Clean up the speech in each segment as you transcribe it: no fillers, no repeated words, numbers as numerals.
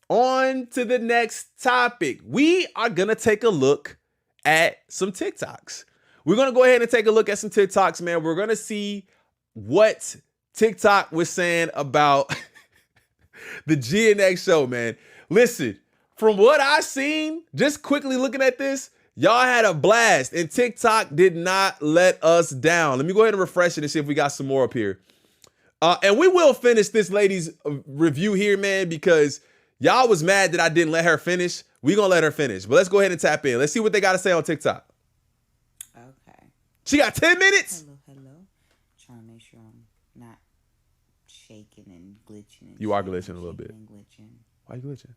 On to the next topic. We are going to take a look at some TikToks. We're going to go ahead and take a look at some TikToks, man. We're going to see what TikTok was saying about the GNX show, man. Listen, from what I've seen, just quickly looking at this, y'all had a blast, and TikTok did not let us down. Let me go ahead and refresh it and see if we got some more up here. And we will finish this lady's review here, man, because y'all was mad that I didn't let her finish. We gonna let her finish. But let's go ahead and tap in. Let's see what they got to say on TikTok. Okay. She got 10 minutes? Hello. Trying to make sure I'm not shaking and glitching. And you are glitching a little bit. Glitching. Why are you glitching?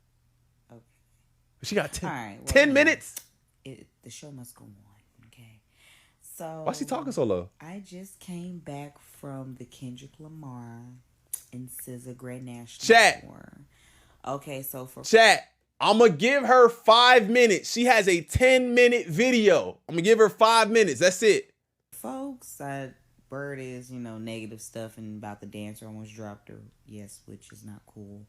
Okay. She got 10, all right, 10 minutes? The show must go on, okay? So Why is she talking so low? I just came back from the Kendrick Lamar and SZA Grand National Chat. Tour. Okay, so for Chat, I'm going to give her 5 minutes. She has a 10-minute video. I'm going to give her 5 minutes. That's it. Folks, Bird is, negative stuff and about the dancer almost dropped her. Yes, which is not cool.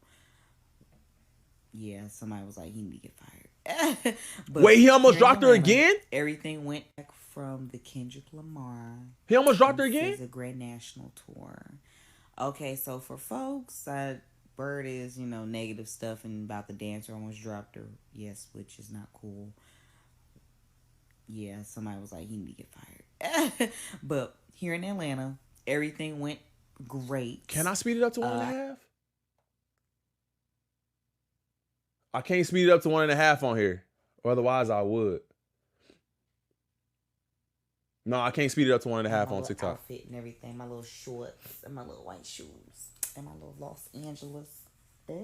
Yeah, somebody was like, he need to get fired. But wait, he almost dropped her again? Everything went back from the Kendrick Lamar. He almost dropped her again? It's a Grand National Tour. Okay, so for folks, Bird is, negative stuff and about the dancer almost dropped her. Yes, which is not cool. Yeah, somebody was like, he need to get fired. But here in Atlanta, everything went great. Can I speed it up to 1.5? I can't speed it up to 1.5 on here. Or otherwise I would. No, I can't speed it up to 1.5 on TikTok. Outfit and everything, my little shorts and my little white shoes and my little Los Angeles. All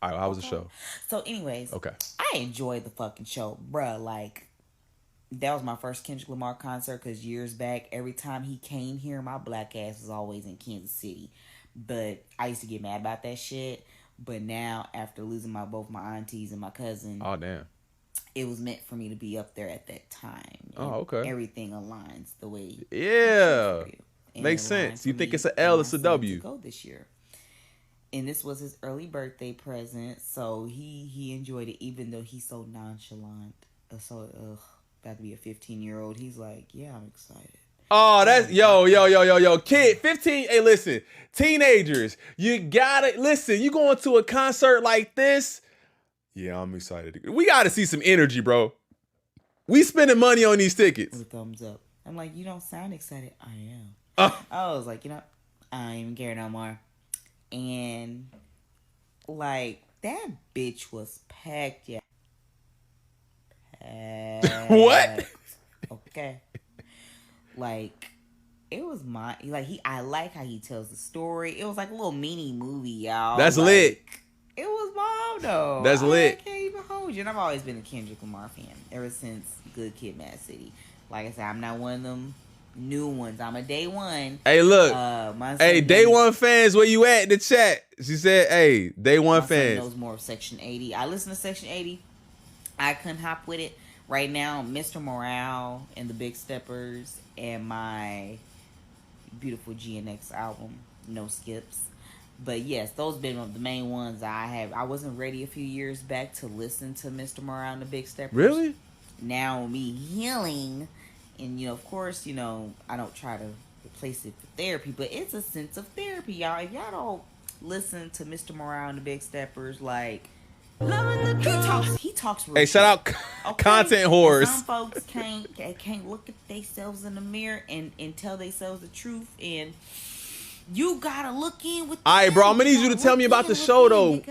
right, how was the show? So anyways, okay, I enjoyed the fucking show, bruh. Like, that was my first Kendrick Lamar concert, because years back, every time he came here, my black ass was always in Kansas City. But I used to get mad about that shit. But now, after losing both my aunties and my cousin, oh damn, it was meant for me to be up there at that time. Oh, okay. Everything aligns the way. Yeah, makes sense. You think it's an L, it's a W. To go this year, and this was his early birthday present, so he enjoyed it, even though he's so nonchalant. About to be a 15-year-old. He's like, yeah, I'm excited. Oh, that's yo, kid, 15. Hey, listen, teenagers, you gotta listen. You going to a concert like this? Yeah, I'm excited. We gotta see some energy, bro. We spending money on these tickets. With a thumbs up. I'm like, you don't sound excited. I am. I was like, I don't even care no more. And like, that bitch was packed, yeah. Packed. What? Okay. Like, it was I like how he tells the story. It was like a little mini movie, y'all. That's like, lit. It was bomb, though. That's lit. I can't even hold you. And I've always been a Kendrick Lamar fan ever since Good Kid, Mad City. Like I said, I'm not one of them new ones. I'm a day one. Hey, look. Hey, day one fans, where you at in the chat? She said, hey, day one fans. My son knows more of Section 80. I listen to Section 80. I couldn't hop with it. Right now, Mr. Morale and the Big Steppers and my beautiful GNX album, No Skips. But yes, those been the main ones I have. I wasn't ready a few years back to listen to Mr. Morale and the Big Steppers. Really? Now me healing, and of course, I don't try to replace it for therapy, but it's a sense of therapy, y'all. If y'all don't listen to Mr. Morale and the Big Steppers, like, he talks real hey, shout out okay? Content whores. Some folks can't look at themselves in the mirror and tell themselves the truth, and you gotta look in with. All right, bro. I'm gonna need you to tell me about the show, though.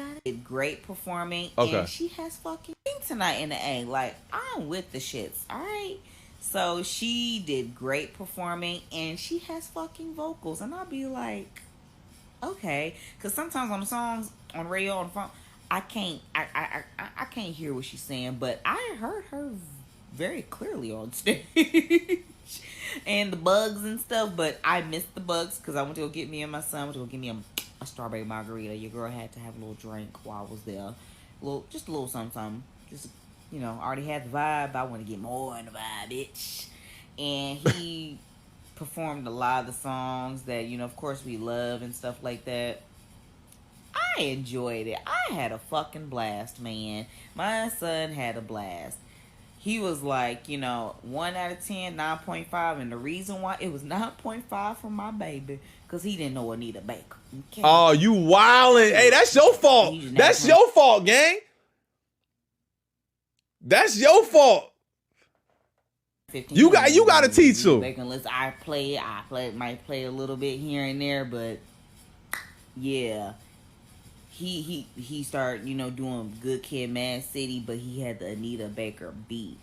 Great performing, okay. And she has fucking tonight in the A. Like, I'm with the shits. All right. So she did great performing, and she has fucking vocals, and I'll be like, okay, because sometimes on the songs on the radio on the phone, I can't hear what she's saying, but I heard her very clearly on stage. And the bugs and stuff, but I missed the bugs because I went to go get me and my son, went to go get me a strawberry margarita. Your girl had to have a little drink while I was there. Just a little something. Just, I already had the vibe. I want to get more in the vibe, bitch. And he performed a lot of the songs that, of course we love and stuff like that. I enjoyed it. I had a fucking blast, man. My son had a blast. He was like, 1 out of 10, 9.5. And the reason why it was 9.5 for my baby, because he didn't know Anita Baker. Okay? Oh, you wildin'. Hey, that's your fault. That's your fault, gang. That's your fault. You got to teach him. Might play a little bit here and there, but yeah. He started, doing Good Kid, Mad City, but he had the Anita Baker beat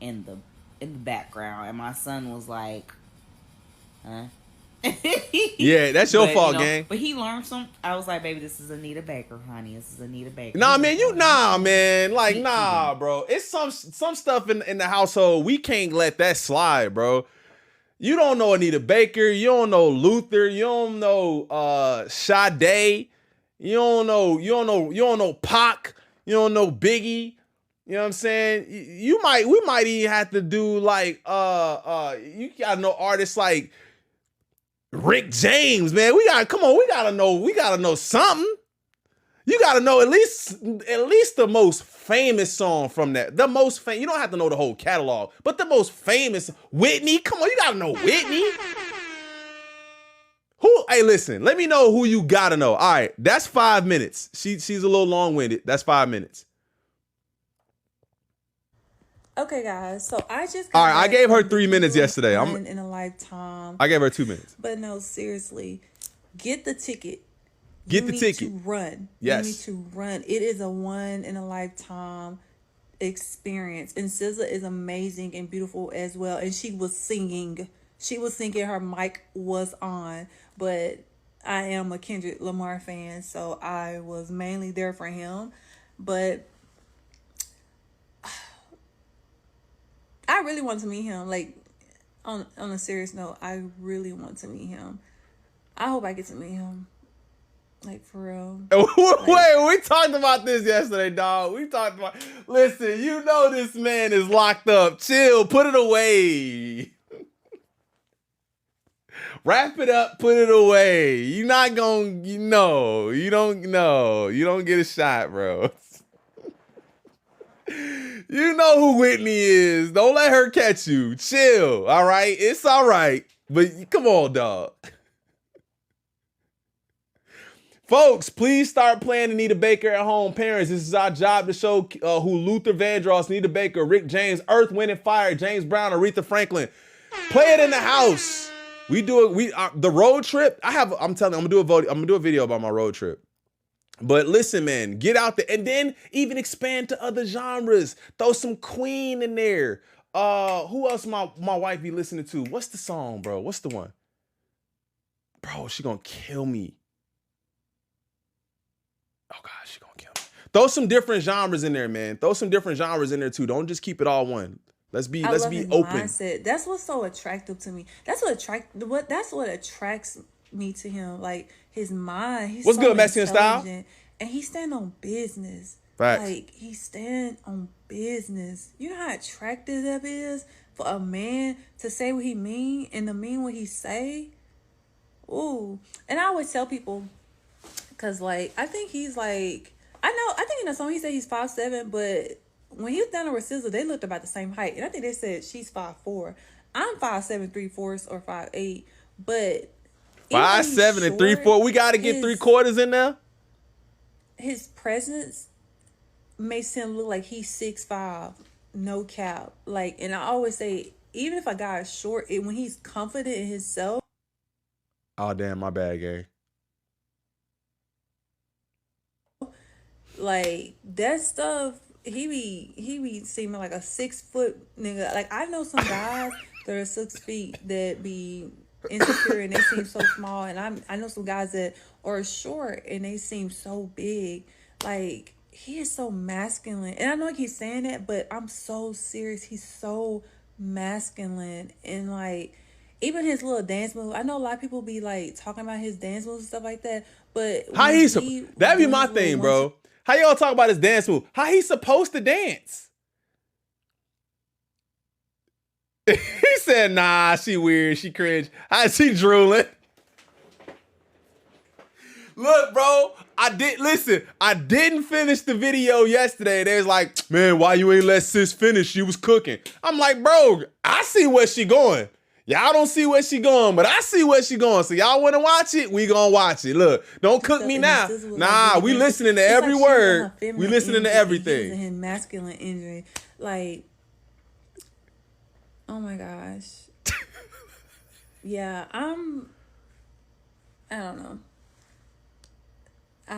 in the background, and my son was like, "Huh?" Yeah, that's your fault, gang. But he learned some. I was like, "Baby, this is Anita Baker, honey. This is Anita Baker." Nah, man, man. Like, nah, bro. It's some stuff in the household we can't let that slide, bro. You don't know Anita Baker. You don't know Luther. You don't know Sade. You don't know Pac. You don't know Biggie. You know what I'm saying? We might even have to do like you gotta know artists like Rick James, man. We gotta know something. You gotta know at least the most famous song from that. The most famous. You don't have to know the whole catalog, but the most famous. Whitney, come on, you gotta know Whitney. Hey, listen, let me know who you gotta know. All right, that's 5 minutes. She's a little long-winded. That's 5 minutes. Okay, guys. So I just all right. I gave her 3 minutes yesterday. I'm in a lifetime. I gave her 2 minutes. But no, seriously, get the ticket. Get the ticket. You need to run. Yes. You need to run. It is a one in a lifetime experience, and SZA is amazing and beautiful as well. And she was singing. Her mic was on. But I am a Kendrick Lamar fan, so I was mainly there for him. But I really want to meet him. Like, on a serious note, I really want to meet him. I hope I get to meet him. Like, for real. Wait, we talked about this yesterday, dog. Listen, you know this man is locked up. Chill, put it away. Wrap it up, put it away. You're not gonna, you don't get a shot, bro. You know who Whitney is. Don't let her catch you. Chill, all right? It's all right, but come on, dog. Folks, please start playing Anita Baker at home. Parents, this is our job to show who Luther Vandross, Anita Baker, Rick James, Earth, Wind and Fire, James Brown, Aretha Franklin. Play it in the house. We do it. The road trip. I'm gonna do a video about my road trip. But listen, man, get out there and then even expand to other genres. Throw some Queen in there. Who else my wife be listening to? What's the song, bro? What's the one? Bro, she gonna kill me. Oh God, she gonna kill me. Throw some different genres in there, man. Throw some different genres in there too. Don't just keep it all one. Let's be open. Mindset. That's what's so attractive to me. That's what attracts me to him. Like his mind. He's what's so good, Mexican style? And he stand on business. Facts. Like he stand on business. You know how attractive that is for a man to say what he mean and to mean what he say. Ooh. And I always tell people, cause like I think he's like I think in the song he said he's 5'7", but when he was down with SZA, they looked about the same height. And I think they said she's 5'4". I'm 5'7", 3/4 or 5'8", but 5'7" and 3/4. We got to get 3/4 in there. His presence makes him look like he's 6'5", no cap. Like, and I always say, even if a guy is short, when he's confident in himself. Oh damn, my bad, Gary. Like that stuff. He be seeming like a 6 foot nigga. Like I know some guys that are 6 feet that be insecure and they seem so small, and I know some guys that are short and they seem so big. Like he is so masculine, and I know I keep saying that, but I'm so serious. He's so masculine, and like even his little dance move. I know a lot of people be like talking about his dance moves and stuff like that, but that'd be my thing, bro. How y'all talk about his dance move? How he supposed to dance? He said, nah, she weird. She cringe. She drooling. Look, bro, I didn't finish the video yesterday. They was like, man, why you ain't let sis finish? She was cooking. I'm like, bro, I see where she going. Y'all don't see where she going, but I see where she going. So y'all want to watch it? We gonna watch it. Look, don't cook me now. Nah, we listening to every word. We listening to everything. Using his masculine energy, like, oh my gosh. Yeah, I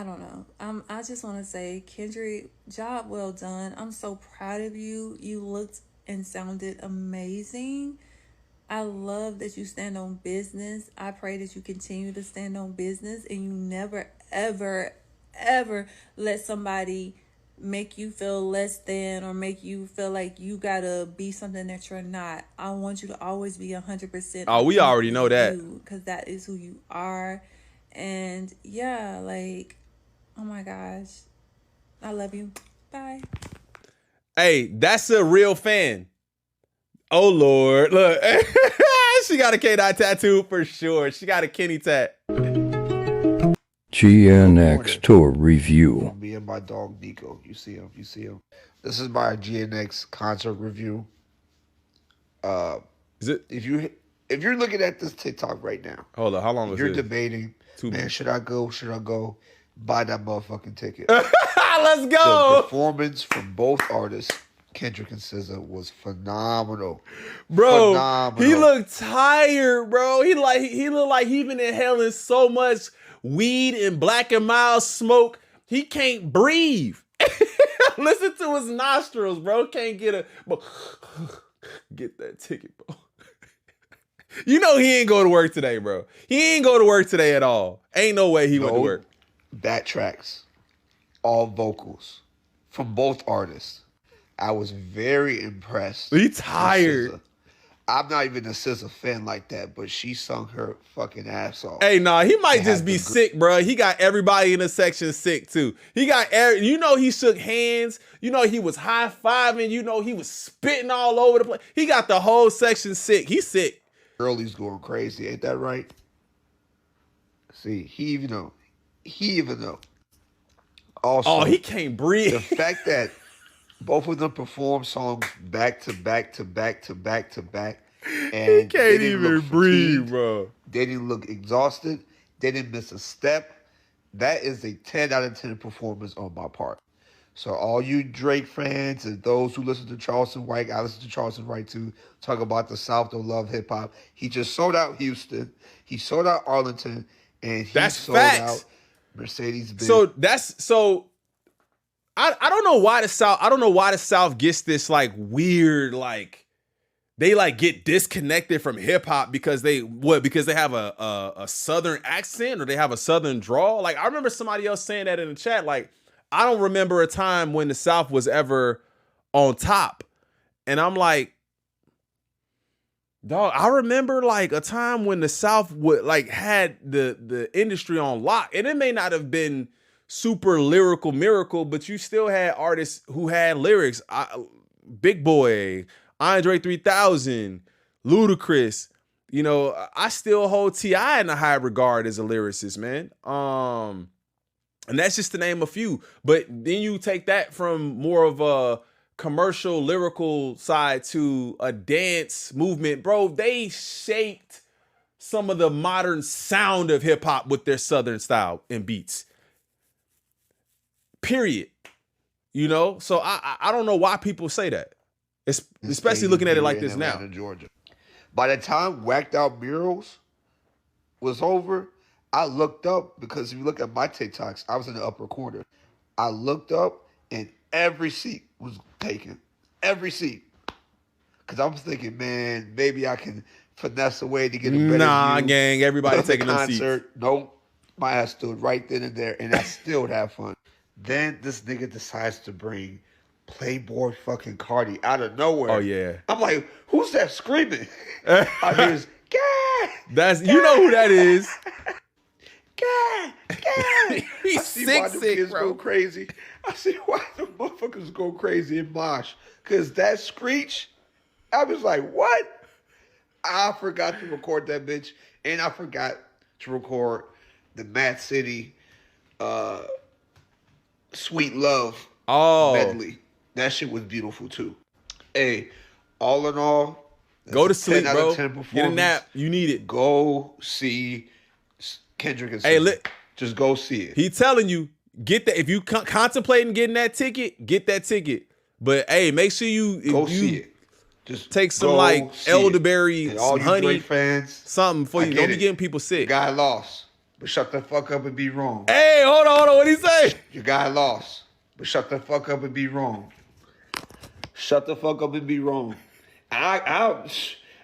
don't know. I just want to say, Kendrick, job well done. I'm so proud of you. You looked and sounded amazing. I love that you stand on business. I pray that you continue to stand on business and you never, ever, ever let somebody make you feel less than or make you feel like you gotta be something that you're not. I want you to always be 100%. Oh, we already know that. Because that is who you are. And yeah, like, oh my gosh. I love you. Bye. Hey, that's a real fan. Oh, Lord. Look, she got a K-Dot tattoo for sure. She got a Kenny tat. GNX Tour Review. Me and my dog Nico. You see him. This is my GNX concert review. Is it? If you're looking at this TikTok right now, hold on, how long was you're this? debating, man, should I go? Buy that motherfucking ticket. Let's go. The performance from both artists, Kendrick and SZA, was phenomenal. Bro, he looked tired, bro. He looked like he been inhaling so much weed and Black and Mild smoke. He can't breathe. Listen to his nostrils, bro. Can't get that ticket, bro. You know he ain't go to work today, bro. He ain't go to work today at all. Ain't no way he went to work. Backtracks, all vocals from both artists. I was very impressed. He tired. I'm not even a SZA fan like that, but she sung her fucking ass off. Hey, nah, he might just be sick, bro. He got everybody in the section sick too. He shook hands. You know, he was high-fiving. You know, he was spitting all over the place. He got the whole section sick. He's sick. Early's going crazy, ain't that right? See, he even know. Also, he can't breathe. The fact that both of them performed songs back to back to back to back to back, and he can't even breathe, bro. They didn't look exhausted. They didn't miss a step. That is a 10 out of 10 performance on my part. So all you Drake fans and those who listen to Charleston White, I listen to Charleston White too, talk about the South don't love hip hop. He just sold out Houston. He sold out Arlington, and he sold out Mercedes-Benz. I don't know why the South. I don't know why the South gets this like weird like they like get disconnected from hip hop because they have a Southern accent or they have a Southern drawl. Like I remember somebody else saying that in the chat. Like I don't remember a time when the South was ever on top, and I'm like, dog. I remember like a time when the South would like had the industry on lock, and it may not have been super lyrical miracle, but you still had artists who had lyrics. Big Boy, Andre 3000, Ludacris. You know, I still hold T.I. in a high regard as a lyricist, man. And that's just to name a few. But then you take that from more of a commercial lyrical side to a dance movement, bro. They shaped some of the modern sound of hip hop with their Southern style and beats. Period. You know, so I don't know why people say that, especially looking at it like this now. Georgia. By the time Whacked Out Murals was over, I looked up because if you look at my TikToks, I was in the upper corner. I looked up and every seat was taken. Every seat. Because I was thinking, man, maybe I can finesse a way to get a better view. Gang, everybody taking them seats. Nope. My ass stood right then and there, and I still would have fun. Then this nigga decides to bring Playboy fucking Cardi out of nowhere. Oh, yeah. I'm like, who's that screaming? I hear this, you know who that is. He's sick, bro. Go crazy. I see why the motherfuckers go crazy in Mosh. Because that screech, I was like, what? I forgot to record that bitch. And I forgot to record the Mad City Sweet Love medley. That shit was beautiful too. Hey, all in all, go to sleep, bro. 10 performance. Get a nap. You need it. Go see Kendrick and SZA. Hey, just go see it. He telling you, get that. If you contemplating getting that ticket, get that ticket. But hey, make sure you see it. Just take some like elderberry, and some all you honey, Drake fans, something for you. Don't be getting people sick. Your guy lost, but shut the fuck up and be wrong. Hey, hold on. What he say? Your guy lost, but shut the fuck up and be wrong. Shut the fuck up and be wrong. I'm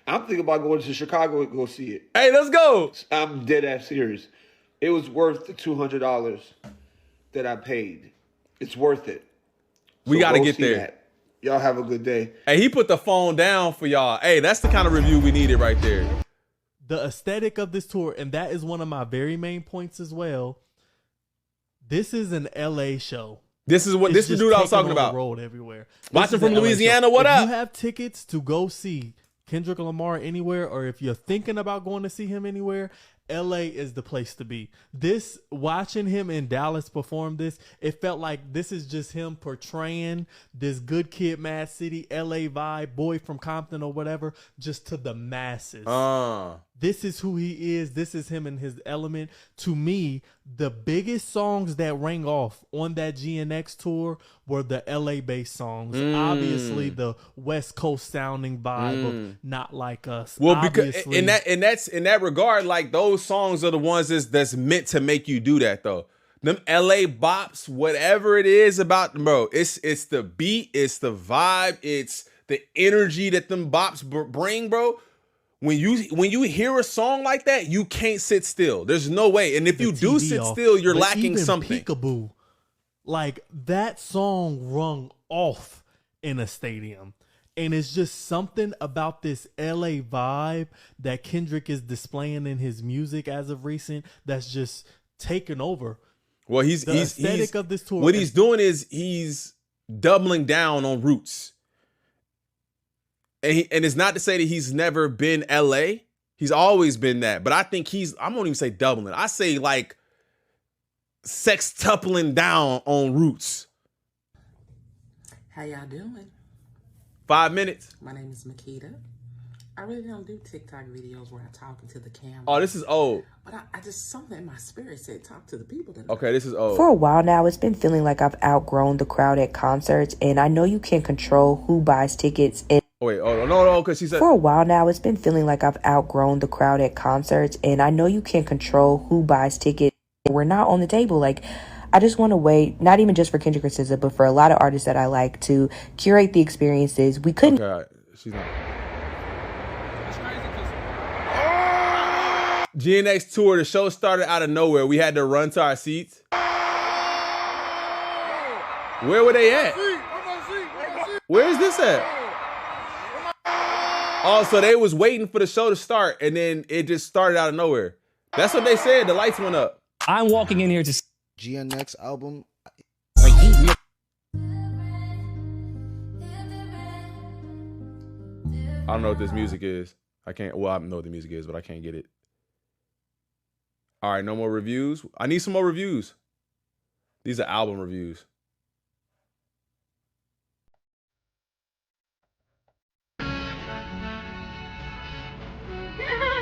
thinking about going to Chicago and go see it. Hey, let's go. I'm dead ass serious. It was worth the $200 that I paid. It's worth it. So we got to get there. That. Y'all have a good day. Hey, he put the phone down for y'all. Hey, that's the kind of review we needed right there. The aesthetic of this tour, and that is one of my very main points as well. This is an LA show. This is the dude I was talking about. Road everywhere. Watching from Louisiana, what up? If you have tickets to go see Kendrick Lamar anywhere, or if you're thinking about going to see him anywhere, LA is the place to be. Watching him in Dallas perform this, it felt like this is just him portraying this good kid, Mad City, LA vibe, boy from Compton or whatever, just to the masses. This is who he is. This is him in his element. To me, the biggest songs that rang off on that GNX tour were the LA-based songs. Obviously, the West Coast sounding vibe of Not Like Us. Well, obviously, because in that regard, like those songs are the ones that's meant to make you do that though. Them LA bops, whatever it is about them, bro. It's the beat, it's the vibe, it's the energy that them bops bring, bro. When you hear a song like that, you can't sit still. There's no way. And if you do sit still, you're lacking something. Peekaboo, like that song rung off in a stadium. And it's just something about this LA vibe that Kendrick is displaying in his music as of recent that's just taken over. Well, the aesthetic of this tour. What he's doing is he's doubling down on roots. And it's not to say that he's never been LA. He's always been that. But I think I won't even say doubling. I say like sextupling down on roots. How y'all doing? 5 minutes. My name is Makita. I really don't do TikTok videos where I talk into the camera. Oh, this is old. But I just, something in my spirit said talk to the people. Okay, this is old. For a while now, it's been feeling like I've outgrown the crowd at concerts, and I know you can't control who buys tickets. No, because she said... For a while now, it's been feeling like I've outgrown the crowd at concerts, and I know you can't control who buys tickets. We're not on the table. Like, I just want to wait, not even just for Kendrick or SZA, but for a lot of artists that I like to curate the experiences. We couldn't... Okay, she's not... GNX tour, the show started out of nowhere. We had to run to our seats. Where were they at? Where is this at? Oh, so they was waiting for the show to start, and then it just started out of nowhere. That's what they said. The lights went up. I'm walking in here to GNX album. I don't know what this music is. I know what the music is, but I can't get it. All right, no more reviews. I need some more reviews. These are album reviews.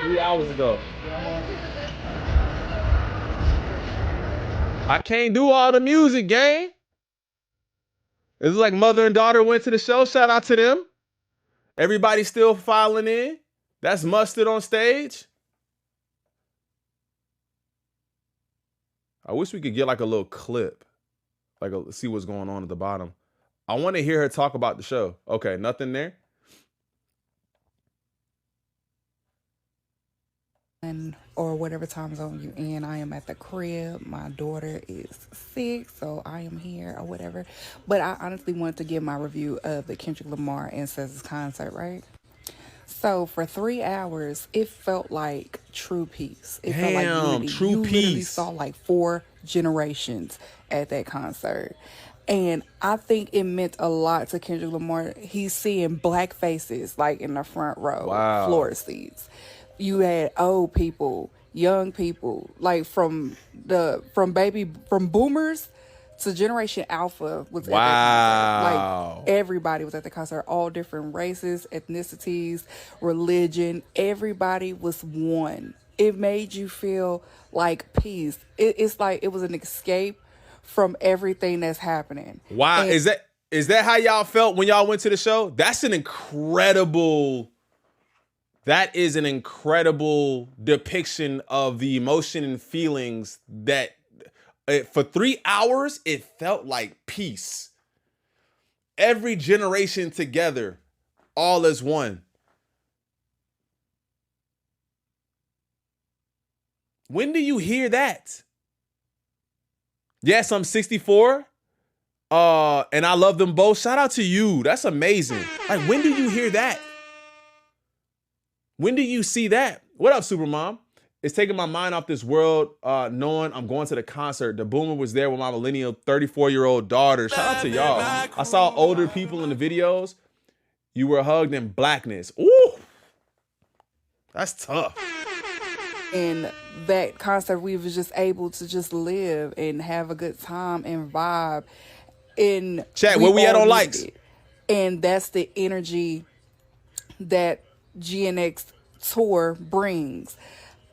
Three hours ago. I can't do all the music, gang. It's like mother and daughter went to the show. Shout out to them. Everybody's still filing in. That's Mustard on stage. I wish we could get like a little clip. See what's going on at the bottom. I want to hear her talk about the show. Okay, nothing there. Or whatever time zone you in, I am at the crib. My daughter is sick, so I am here or whatever. But I honestly wanted to give my review of the Kendrick Lamar and SZA's concert, right? So for 3 hours, it felt like true peace. It felt like unity. You literally saw like 4 generations at that concert. And I think it meant a lot to Kendrick Lamar. He's seeing black faces like in the front row, floor seats. You had old people young people, like from boomers to Generation Alpha was at that concert. Like everybody was at the concert, all different races, ethnicities, religion. Everybody was one. It made you feel like peace. It's like it was an escape from everything that's happening. Wow, And is that how y'all felt when y'all went to the show? That is an incredible depiction of the emotion and feelings that for 3 hours, it felt like peace. Every generation together, all as one. When do you hear that? Yes, I'm 64. And I love them both. Shout out to you. That's amazing. Like, when do you hear that? When do you see that? What up, Supermom? It's taking my mind off this world, knowing I'm going to the concert. The Boomer was there with my millennial 34-year-old daughter. Shout out to y'all. I saw older people in the videos. You were hugged in blackness. Ooh, that's tough. in that concert, we was just able to just live and have a good time and vibe. And chat, where we at on likes? And that's the energy that GNX tour brings.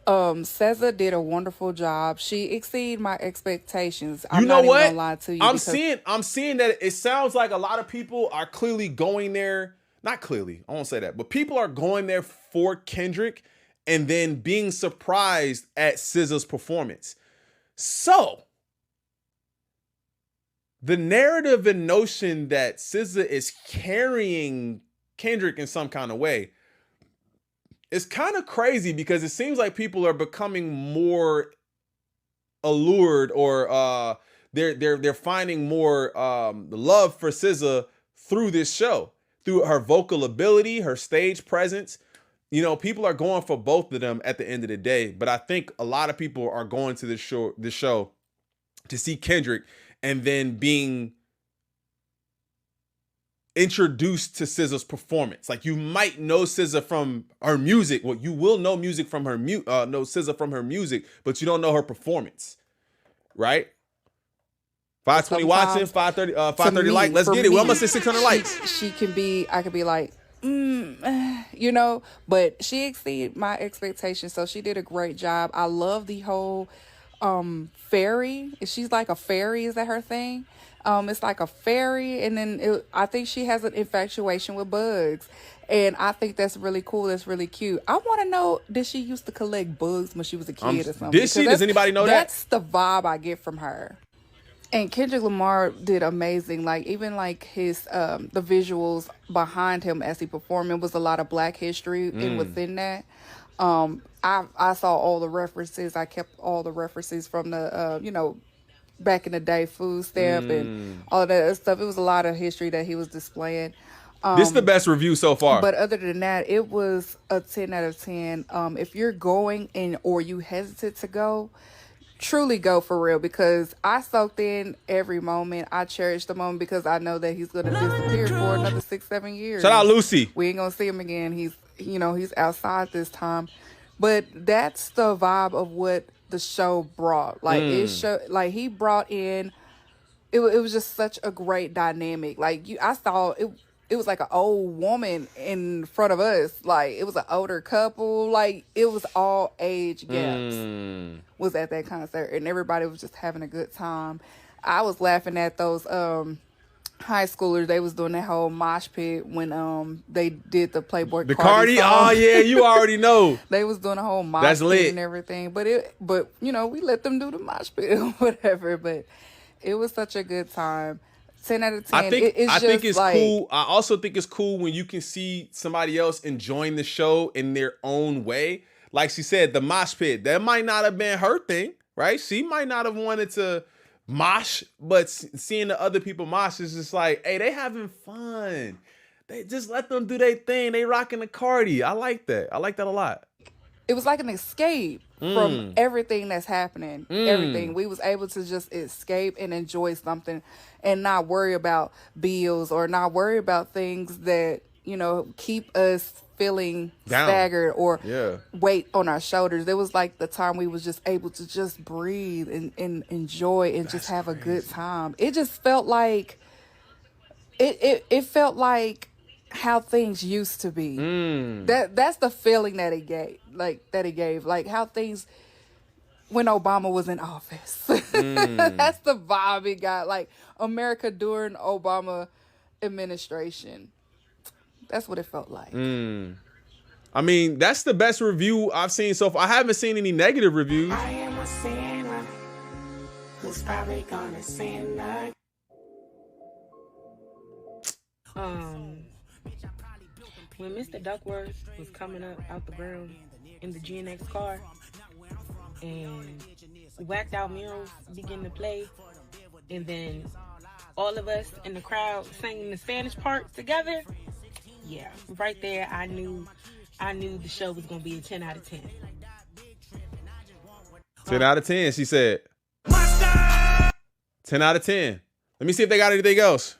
SZA did a wonderful job. She exceeded my expectations. I'm not even gonna lie to you. I'm seeing that it sounds like a lot of people are clearly going there. Not clearly, I won't say that, but people are going there for Kendrick and then being surprised at SZA's performance. So the narrative and notion that SZA is carrying Kendrick in some kind of way is kind of crazy, because it seems like people are becoming more allured, or they're finding more love for SZA through this show, through her vocal ability, her stage presence. You know, people are going for both of them at the end of the day, but I think a lot of people are going to this show to see Kendrick and then being introduced to SZA's performance. Like, you might know SZA from her music. Well, you will know music from her know SZA from her music, but you don't know her performance, right? 520 watching, 530 like. Let's get it. We almost hit 600 likes. She can be. I could be like, you know, but she exceeded my expectations. So she did a great job. I love the whole fairy. She's like a fairy. Is that her thing? It's like a fairy, and then I think she has an infatuation with bugs, and I think that's really cool. That's really cute. I want to know, did she used to collect bugs when she was a kid or something? Did she? Does anybody know that? That's the vibe I get from her. And Kendrick Lamar did amazing. Like, even like his the visuals behind him as he performed, it was a lot of Black history and within that. I saw all the references. I kept all the references from the back in the day, food stamp and all of that stuff. It was a lot of history that he was displaying. This is the best review so far. But other than that, it was a 10 out of 10. If you're going or you hesitate to go, truly go for real, because I soaked in every moment. I cherish the moment because I know that he's going to disappear for another 6-7 years. Shout out Lucy. We ain't going to see him again. He's outside this time. But that's the vibe of what the show brought. Like, he brought in, it was just such a great dynamic. Like, I saw it was like an old woman in front of us. Like, it was an older couple. Like, it was all age gaps was at that concert, and everybody was just having a good time. I was laughing at those high schoolers. They was doing that whole mosh pit when they did the Playboy Cardi song. Oh yeah, you already know. They was doing a whole mosh pit and everything. But we let them do the mosh pit or whatever. But it was such a good time. 10 out of 10. I think it's cool. I also think it's cool when you can see somebody else enjoying the show in their own way. Like she said, the mosh pit, that might not have been her thing, right? She might not have wanted to mosh, but seeing the other people mosh is just like, hey, they having fun. They just let them do their thing. They rocking the Cardi. I like that. I like that a lot. It was like an escape from everything that's happening. Everything. We was able to just escape and enjoy something and not worry about bills or not worry about things that keep us feeling Down. staggered or Yeah. weight on our shoulders. It was like the time we was just able to just breathe and enjoy and just have a good time. It just felt like it felt like how things used to be. That's the feeling that it gave. Like how things when Obama was in office. That's the vibe it got. Like America during Obama administration. That's what it felt like. I mean, that's the best review I've seen so far. I haven't seen any negative reviews. I am a sinner who's probably gonna sin like. When Mr. Duckworth was coming up out the ground in the GNX car and whacked out murals began to play, and then all of us in the crowd singing the Spanish part together, yeah, right there I knew the show was gonna be a 10 out of 10. 10 out of 10, she said. 10 out of 10. Let me see if they got anything else.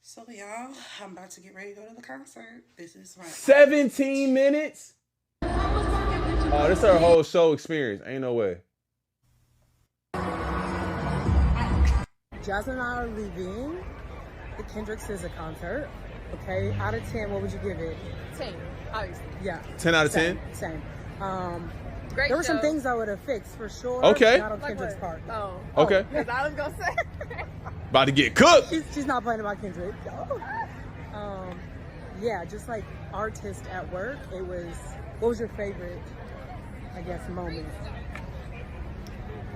So y'all, I'm about to get ready to go to the concert. This is my 17 minutes? Oh, this is her whole show experience. Ain't no way. Jasmine and I are leaving the Kendrick SZA concert. Okay, out of 10, what would you give it? 10, obviously. Yeah. 10 out of 10? Same. Great there were some show. things I would have fixed for sure. Okay. Not on Like Kendrick's what? part. Oh. Okay. Because I was going to say. About to get cooked. She's not playing about Kendrick. Yeah, just like artist at work, it was, what was your favorite, I guess, moment?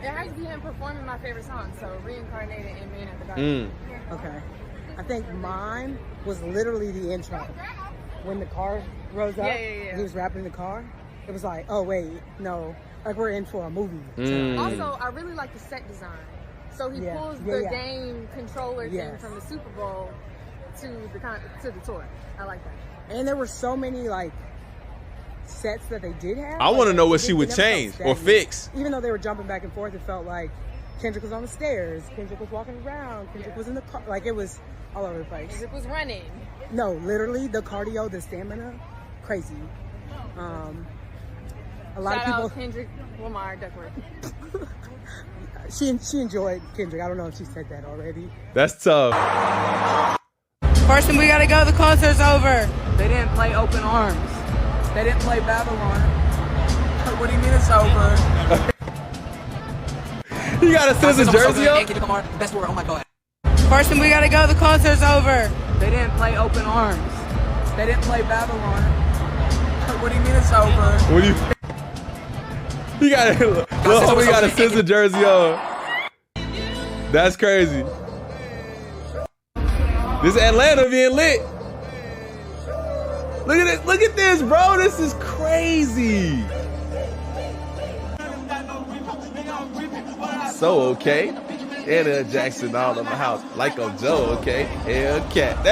It has to be him performing my favorite song, so Reincarnated and Man at the Garden. Okay. I think mine was literally the intro. When the car rose up, Yeah. he was rapping in the car. It was like, oh wait, no, like we're in for a movie. Also, I really like the set design. So he pulls the game controller thing from the Super Bowl to the tour. I like that. And there were so many like sets that they did have. I want to know what it she would never felt change or stagnant. fix. Even though they were jumping back and forth, it felt like Kendrick was on the stairs, Kendrick was walking around, Kendrick was in the car. Like it was all over the place. Kendrick was running. No, literally the cardio, the stamina, crazy. A lot Shout of people. out Kendrick Lamar Duckworth. She enjoyed Kendrick. I don't know if she said that already. That's tough. First thing we gotta go, the concert's over. They didn't play Open Arms. They didn't play Babylon. What do you mean it's over? You got a SZA jersey on? Kendrick Lamar, best word, oh my god. First thing we gotta go, the concert's over. They didn't play Open Arms. They didn't play Babylon. What do you mean it's over? What do you... You got a SZA jersey on. That's crazy. This Atlanta being lit. Look at this. Look at this, bro. This is crazy. So okay. Anna Jackson all in my house. Like I'm Joe, okay? Hellcat.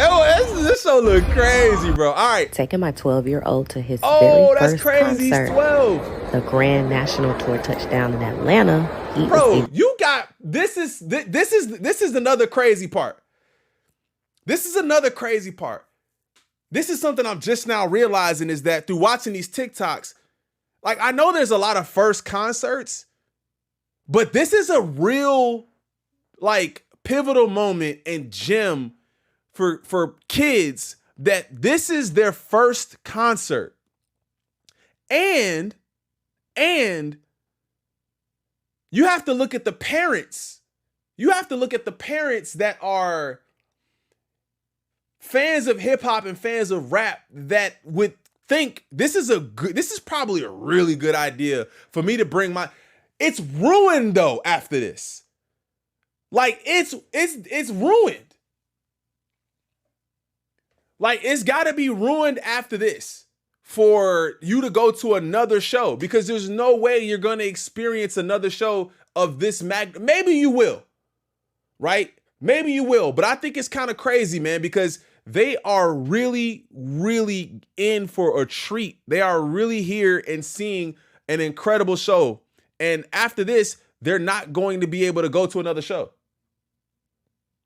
This show look crazy, bro. All right. Taking my 12-year-old to his very that's first crazy. concert. He's 12. The Grand National Tour touchdown in Atlanta. Bro, you got this is another crazy part. This is another crazy part. This is something I'm just now realizing is that through watching these TikToks, like I know there's a lot of first concerts, but this is a real like pivotal moment and gem for kids that this is their first concert. And you have to look at the parents. You have to look at the parents that are fans of hip hop and fans of rap that would think this is probably a really good idea for me to bring my. It's ruined though after this. Like it's ruined. Like it's got to be ruined after this for you to go to another show because there's no way you're going to experience another show of this maybe you will. Right? Maybe you will, but I think it's kind of crazy, man, because they are really, really in for a treat. They are really here and seeing an incredible show. And after this, they're not going to be able to go to another show.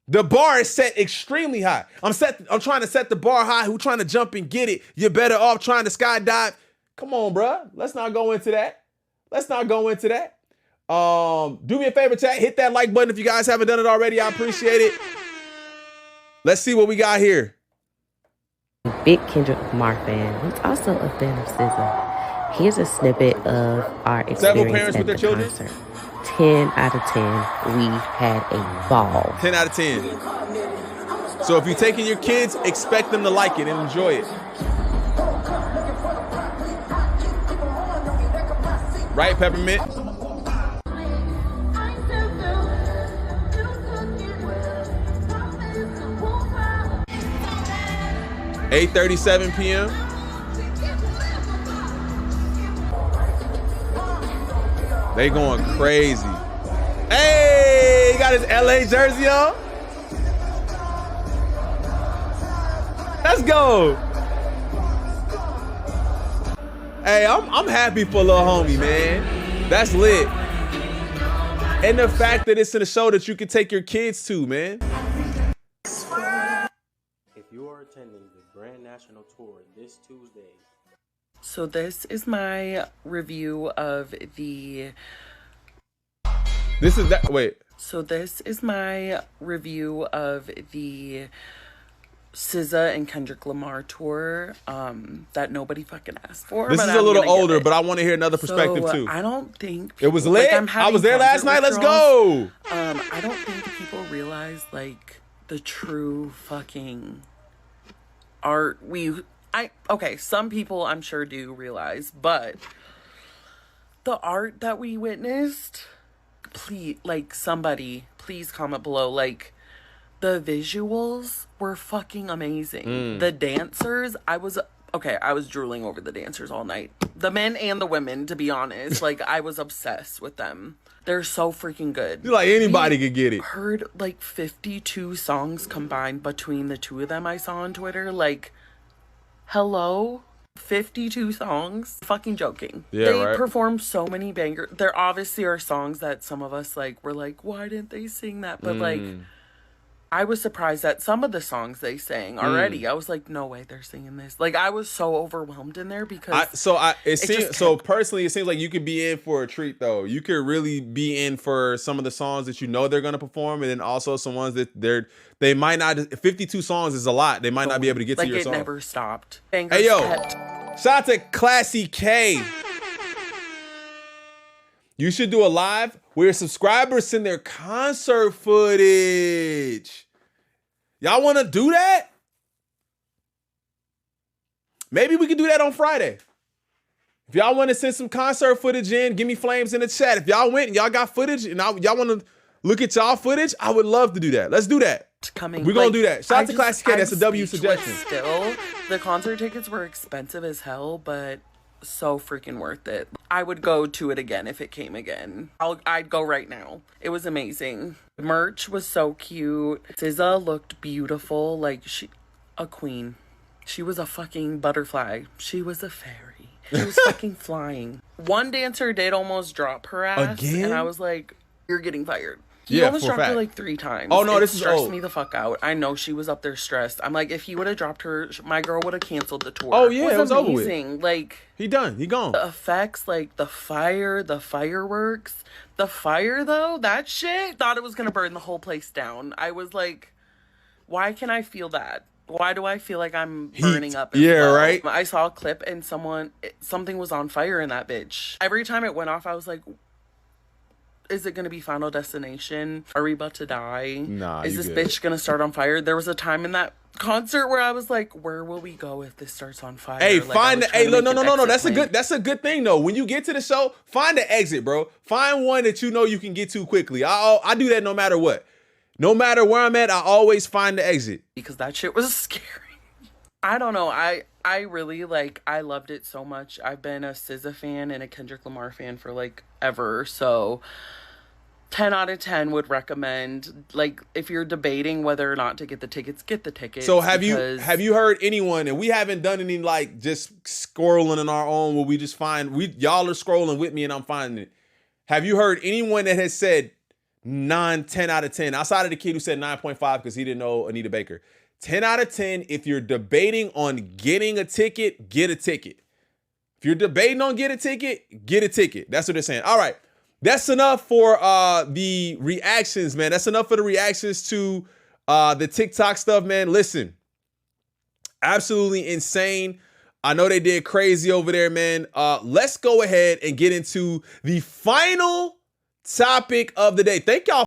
The bar is set extremely high. I'm trying to set the bar high. Who trying to jump and get it? You're better off trying to skydive. Come on, bruh. Let's not go into that. Do me a favor, chat. Hit that like button if you guys haven't done it already. I appreciate it. Let's see what we got here. Big Kendrick Lamar fan who's also a fan of SZA. Here's a snippet of our experience Several parents at with their the children? concert. 10 out of 10. We had a ball. 10 out of 10. So if you're taking your kids, expect them to like it and enjoy it. Right, Peppermint? $8:37 p.m. They going crazy. Hey, he got his LA jersey on. Let's go. Hey, I'm happy for little homie, man. That's lit. And the fact that it's in a show that you can take your kids to, man. If you are attending the Grand National Tour this Tuesday. So this is my review of the... This is that, wait. So this is my review of the SZA and Kendrick Lamar tour that nobody fucking asked for. This is a little older, but I want to hear another perspective too. I don't think it was lit. I was there last night. Let's go. I don't think people realize like the true fucking art okay, some people I'm sure do realize, but the art that we witnessed, please, like, somebody please comment below, like, the visuals were fucking amazing. The dancers, I was drooling over the dancers all night. The men and the women, to be honest. Like, I was obsessed with them. They're so freaking good. Like anybody could get it. Heard like 52 songs combined between the two of them I saw on Twitter. Like, hello? 52 songs? Fucking joking. Yeah, they right? performed so many bangers. There obviously are songs that some of us like were like, why didn't they sing that? But like, I was surprised at some of the songs they sang already. I was like, no way they're singing this. Like, I was so overwhelmed in there because personally, it seems like you could be in for a treat though. You could really be in for some of the songs that you know they're gonna perform, and then also some ones that they might not. 52 songs is a lot. They might not be able to get to your song. Like, it never stopped. Hey yo, shout out to Classy K. You should do a live where subscribers send their concert footage. Y'all want to do that? Maybe we can do that on Friday. If y'all want to send some concert footage in, give me flames in the chat. If y'all went and y'all got footage and y'all want to look at y'all footage, I would love to do that. Let's do that. We're going to do that. Shout out to Classy K. That's a W suggestion. Still, the concert tickets were expensive as hell, but so freaking worth it. I would go to it again if it came again. I'd go right now. It was amazing. The merch was so cute. SZA looked beautiful, like a queen. She was a fucking butterfly. She was a fairy. She was fucking flying. One dancer did almost drop her ass, and I was like, "You're getting fired." He almost dropped her like 3 times. Oh no, this is stressed old. me the fuck out. I know she was up there stressed. I'm like, if he would have dropped her, my girl would have canceled the tour. Oh yeah, it was over with. Like, he done. He gone. The effects, like the fire, the fireworks, the fire though, that shit. Thought it was gonna burn the whole place down. I was like, why can I feel that? Why do I feel like I'm burning up? Right. I saw a clip and something was on fire in that bitch. Every time it went off, I was like, is it going to be Final Destination? Are we about to die? Nah, is this bitch going to start on fire? There was a time in that concert where I was like, where will we go if this starts on fire? Hey, like, no. That's a good thing though. When you get to the show, find an exit, bro. Find one that you know you can get to quickly. I do that no matter what. No matter where I'm at, I always find the exit. Because that shit was scary. I don't know. I really I loved it so much. I've been a SZA fan and a Kendrick Lamar fan for like ever. So 10 out of 10 would recommend, like, if you're debating whether or not to get the tickets, get the tickets. So have you heard anyone, and we haven't done any like just scrolling on our own where we just find y'all are scrolling with me and I'm finding it. Have you heard anyone that has said 9, 10 out of 10 outside of the kid who said 9.5 because he didn't know Anita Baker? 10 out of 10 if you're debating on getting a ticket, get a ticket. If you're debating on get a ticket. That's what they're saying. All right. That's enough for the reactions, man. That's enough for the reactions to the TikTok stuff, man. Listen, absolutely insane. I know they did crazy over there, man. Let's go ahead and get into the final topic of the day. Thank y'all